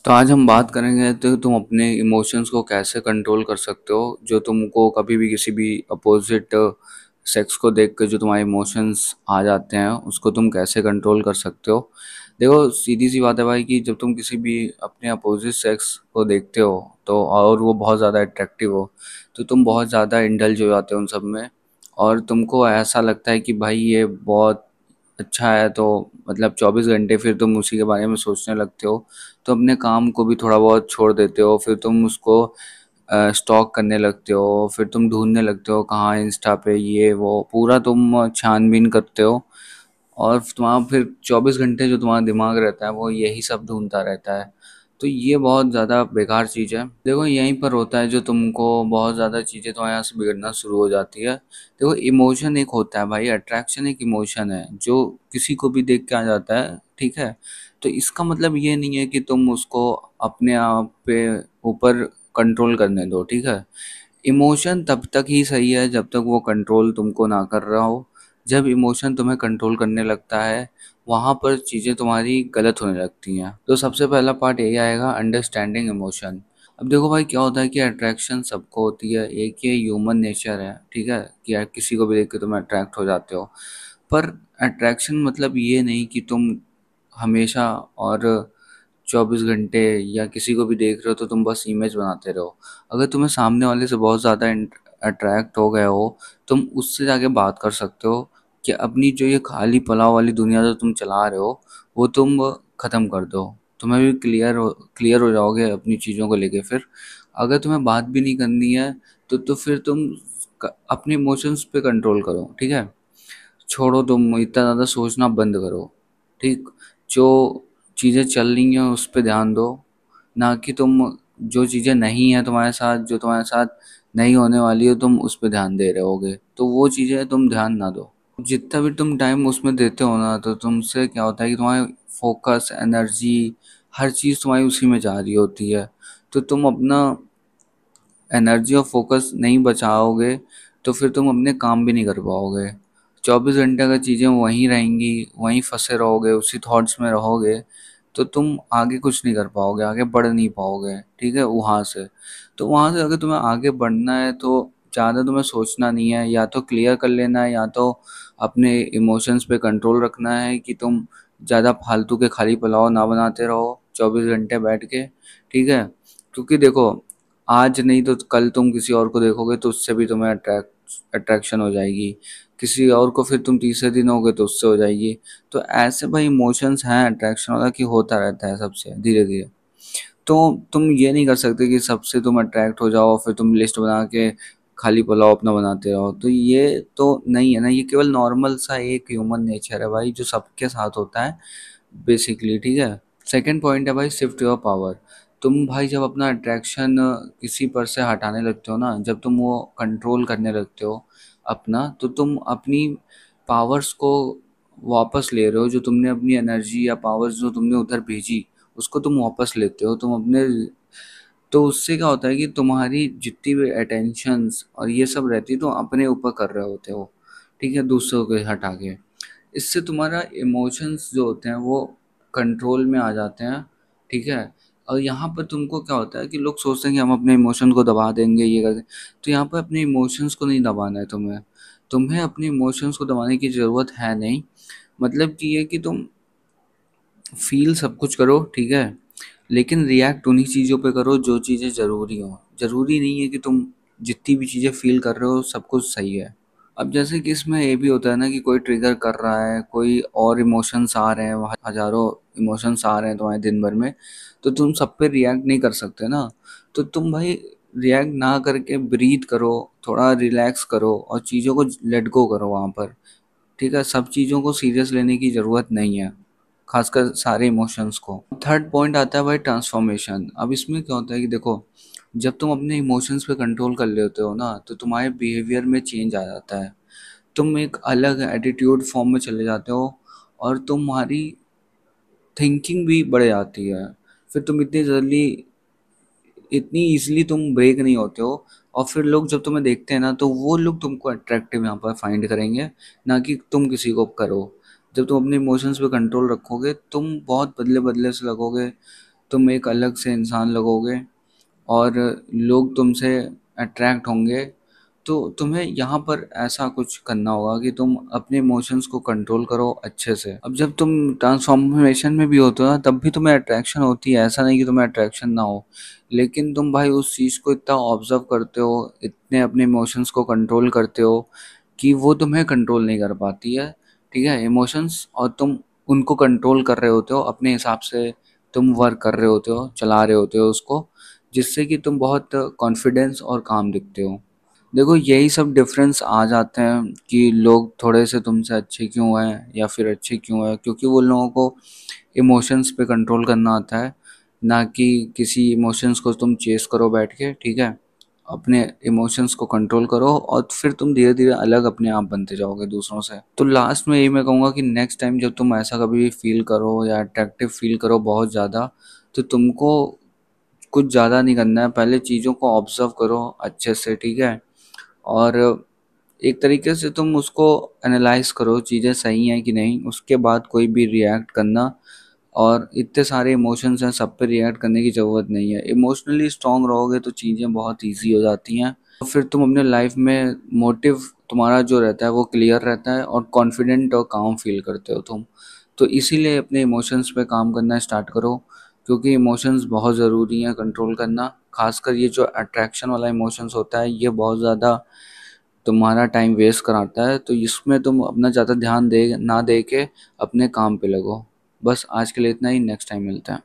तो आज हम बात करेंगे तो तुम अपने इमोशंस को कैसे कंट्रोल कर सकते हो। जो तुमको कभी भी किसी भी अपोजिट सेक्स को देख कर जो तुम्हारे इमोशंस आ जाते हैं उसको तुम कैसे कंट्रोल कर सकते हो। देखो सीधी सी बात है भाई कि जब तुम किसी भी अपने अपोजिट सेक्स को देखते हो तो और वो बहुत ज़्यादा अट्रैक्टिव हो तो तुम बहुत ज़्यादा इंडल्ज हो जाते हो उन सब में। और तुमको ऐसा लगता है कि भाई ये बहुत अच्छा है तो मतलब 24 घंटे फिर तुम उसी के बारे में सोचने लगते हो। तो अपने काम को भी थोड़ा बहुत छोड़ देते हो, फिर तुम उसको स्टॉक करने लगते हो, फिर तुम ढूंढने लगते हो कहाँ इंस्टा पे ये वो पूरा तुम छानबीन करते हो। और तुम्हारा फिर 24 घंटे जो तुम्हारा दिमाग रहता है वो यही सब ढूंढता रहता है। तो ये बहुत ज़्यादा बेकार चीज़ है। देखो यहीं पर होता है जो तुमको बहुत ज़्यादा चीज़ें तुम्हारे यहाँ से बिगड़ना शुरू हो जाती है। देखो इमोशन एक होता है भाई, अट्रैक्शन एक इमोशन है जो किसी को भी देख के आ जाता है, ठीक है। तो इसका मतलब ये नहीं है कि तुम उसको अपने आप पे ऊपर कंट्रोल करने दो, ठीक है। इमोशन तब तक ही सही है जब तक वो कंट्रोल तुमको ना कर रहा हो। जब इमोशन तुम्हें कंट्रोल करने लगता है वहाँ पर चीज़ें तुम्हारी गलत होने लगती हैं। तो सबसे पहला पार्ट यही आएगा, अंडरस्टैंडिंग इमोशन। अब देखो भाई क्या होता है कि अट्रैक्शन सबको होती है, एक ये ह्यूमन नेचर है, ठीक है, कि यार किसी को भी देख के तुम अट्रैक्ट हो जाते हो। पर अट्रैक्शन मतलब ये नहीं कि तुम हमेशा और 24 घंटे या किसी को भी देख रहे हो तो तुम बस इमेज बनाते रहो। अगर तुम्हें सामने वाले से बहुत ज़्यादा अट्रैक्ट हो गए हो, तुम उससे जाके बात कर सकते हो कि अपनी जो ये खाली पलाव वाली दुनिया जो तुम चला रहे हो वो तुम ख़त्म कर दो। तुम्हें भी क्लियर हो जाओगे अपनी चीज़ों को लेके। फिर अगर तुम्हें बात भी नहीं करनी है तो फिर तुम अपने इमोशंस पे कंट्रोल करो, ठीक है। छोड़ो, तुम इतना ज़्यादा सोचना बंद करो, ठीक। जो चीज़ें चल रही हैं उस पे ध्यान दो, ना कि तुम जो चीज़ें नहीं हैं तुम्हारे साथ, जो तुम्हारे साथ नहीं होने वाली हो तुम उस पे ध्यान दे रहे होगे, तो वो चीज़ें तुम ध्यान ना दो। जितना भी तुम टाइम उसमें देते हो ना तो तुमसे क्या होता है कि तुम्हारे फोकस, एनर्जी, हर चीज़ तुम्हारी उसी में जा रही होती है। तो तुम अपना एनर्जी और फोकस नहीं बचाओगे तो फिर तुम अपने काम भी नहीं कर पाओगे। 24 घंटे अगर चीज़ें वहीं रहेंगी, वहीं फंसे रहोगे, उसी थॉट्स में रहोगे तो तुम आगे कुछ नहीं कर पाओगे, आगे बढ़ नहीं पाओगे, ठीक है। वहाँ से तो वहाँ से अगर तुम्हें आगे बढ़ना है तो ज़्यादा तुम्हें सोचना नहीं है, या तो क्लियर कर लेना है या तो अपने इमोशंस पे कंट्रोल रखना है कि तुम ज़्यादा फालतू के खाली पुलाव ना बनाते रहो 24 घंटे बैठ के, ठीक है। क्योंकि देखो आज नहीं तो कल तुम किसी और को देखोगे तो उससे भी तुम्हें अट्रैक्शन हो जाएगी, किसी और को फिर तुम तीसरे दिन होगे तो उससे हो जाएगी। तो ऐसे भाई इमोशंस हैं अट्रैक्शन वाला कि होता रहता है सबसे धीरे धीरे। तो तुम ये नहीं कर सकते कि सबसे तुम अट्रैक्ट हो जाओ फिर तुम लिस्ट बना के खाली पुलाव अपना बनाते रहो, तो ये तो नहीं है ना। ये केवल नॉर्मल सा एक ह्यूमन नेचर है भाई जो सबके साथ होता है बेसिकली, ठीक है। सेकंड पॉइंट है भाई, शिफ्ट योर पावर। तुम भाई जब अपना अट्रैक्शन किसी पर से हटाने लगते हो ना, जब तुम वो कंट्रोल करने लगते हो अपना, तो तुम अपनी पावर्स को वापस ले रहे हो। जो तुमने अपनी एनर्जी या पावर्स जो तुमने उधर भेजी उसको तुम वापस लेते हो तुम अपने। तो उससे क्या होता है कि तुम्हारी जितनी भी अटेंशंस और ये सब रहती है तो अपने ऊपर कर रहे होते हो, ठीक है, दूसरों के हटा के। इससे तुम्हारा इमोशंस जो होते हैं वो कंट्रोल में आ जाते हैं, ठीक है। और यहाँ पर तुमको क्या होता है कि लोग सोचते हैं कि हम अपने इमोशन को दबा देंगे, ये कर देंगे। तो यहाँ पर अपने इमोशंस को नहीं दबाना है तुम्हें। तुम्हें अपने इमोशंस को दबाने की ज़रूरत है नहीं। मतलब कि ये कि तुम फ़ील सब कुछ करो, ठीक है, लेकिन रिएक्ट उन्हीं चीज़ों पे करो जो चीज़ें ज़रूरी हों। ज़रूरी नहीं है कि तुम जितनी भी चीज़ें फ़ील कर रहे हो सब कुछ सही है। अब जैसे कि इसमें ये भी होता है ना कि कोई ट्रिगर कर रहा है, कोई और इमोशंस आ रहे हैं, वहाँ हज़ारों इमोशंस आ रहे हैं तुम्हारे दिन भर में, तो तुम सब पे रिएक्ट नहीं कर सकते ना। तो तुम भाई रिएक्ट ना करके ब्रीथ करो, थोड़ा रिलैक्स करो और चीज़ों को लेट गो करो वहाँ पर, ठीक है। सब चीज़ों को सीरियस लेने की ज़रूरत नहीं है, खासकर सारे इमोशंस को। थर्ड पॉइंट आता है भाई, ट्रांसफॉर्मेशन। अब इसमें क्या होता है कि देखो जब तुम अपने इमोशंस पे कंट्रोल कर लेते हो ना तो तुम्हारे बिहेवियर में चेंज आ जाता है। तुम एक अलग एटीट्यूड फॉर्म में चले जाते हो और तुम्हारी थिंकिंग भी बढ़ जाती है। फिर तुम इतनी ईज़िली तुम ब्रेक नहीं होते हो। और फिर लोग जब तुम्हें देखते हैं ना तो वो लोग तुमको अट्रैक्टिव यहाँ पर फाइंड करेंगे, ना कि तुम किसी को करो। जब तुम अपने इमोशंस पे कंट्रोल रखोगे तुम बहुत बदले बदले से लगोगे, तुम एक अलग से इंसान लगोगे और लोग तुमसे अट्रैक्ट होंगे। तो तुम्हें यहाँ पर ऐसा कुछ करना होगा कि तुम अपने इमोशंस को कंट्रोल करो अच्छे से। अब जब तुम ट्रांसफॉर्मेशन में भी होते हो ना, तब भी तुम्हें अट्रैक्शन होती है, ऐसा नहीं कि तुम्हें अट्रैक्शन ना हो। लेकिन तुम भाई उस चीज़ को इतना ऑब्जर्व करते हो, इतने अपने इमोशंस को कंट्रोल करते हो कि वो तुम्हें कंट्रोल नहीं कर पाती है। ठीक है, इमोशंस, और तुम उनको कंट्रोल कर रहे होते हो अपने हिसाब से। तुम वर्क कर रहे होते हो, चला रहे होते हो उसको, जिससे कि तुम बहुत कॉन्फिडेंस और काम दिखते हो। देखो यही सब डिफरेंस आ जाते हैं कि लोग थोड़े से तुमसे अच्छे क्यों हैं या फिर अच्छे क्यों हैं, क्योंकि वो लोगों को इमोशंस पे कंट्रोल करना आता है, ना कि किसी इमोशंस को तुम चेस करो बैठ के। ठीक है, अपने इमोशंस को कंट्रोल करो और फिर तुम धीरे धीरे अलग अपने आप बनते जाओगे दूसरों से। तो लास्ट में यही मैं कहूँगा कि नेक्स्ट टाइम जब तुम ऐसा कभी भी फील करो या अट्रैक्टिव फील करो बहुत ज़्यादा, तो तुमको कुछ ज़्यादा नहीं करना है, पहले चीज़ों को ऑब्जर्व करो अच्छे से। ठीक है, और एक तरीके से तुम उसको एनालाइज करो चीज़ें सही हैं कि नहीं, उसके बाद कोई भी रिएक्ट करना। और इतने सारे इमोशंस हैं, सब पे रिएक्ट करने की ज़रूरत नहीं है। इमोशनली स्ट्रांग रहोगे तो चीज़ें बहुत ईजी हो जाती हैं, और फिर तुम अपने लाइफ में मोटिव तुम्हारा जो रहता है वो क्लियर रहता है, और कॉन्फिडेंट और काम फील करते हो तुम। तो इसीलिए अपने इमोशंस पे काम करना स्टार्ट करो, क्योंकि इमोशंस बहुत ज़रूरी हैं कंट्रोल करना। खासकर ये जो अट्रैक्शन वाला इमोशंस होता है, ये बहुत ज़्यादा तुम्हारा टाइम वेस्ट कराता है। तो इसमें तुम अपना ज़्यादा ध्यान दे ना दे के अपने काम पे लगो। बस आज के लिए इतना ही, नेक्स्ट टाइम मिलते हैं।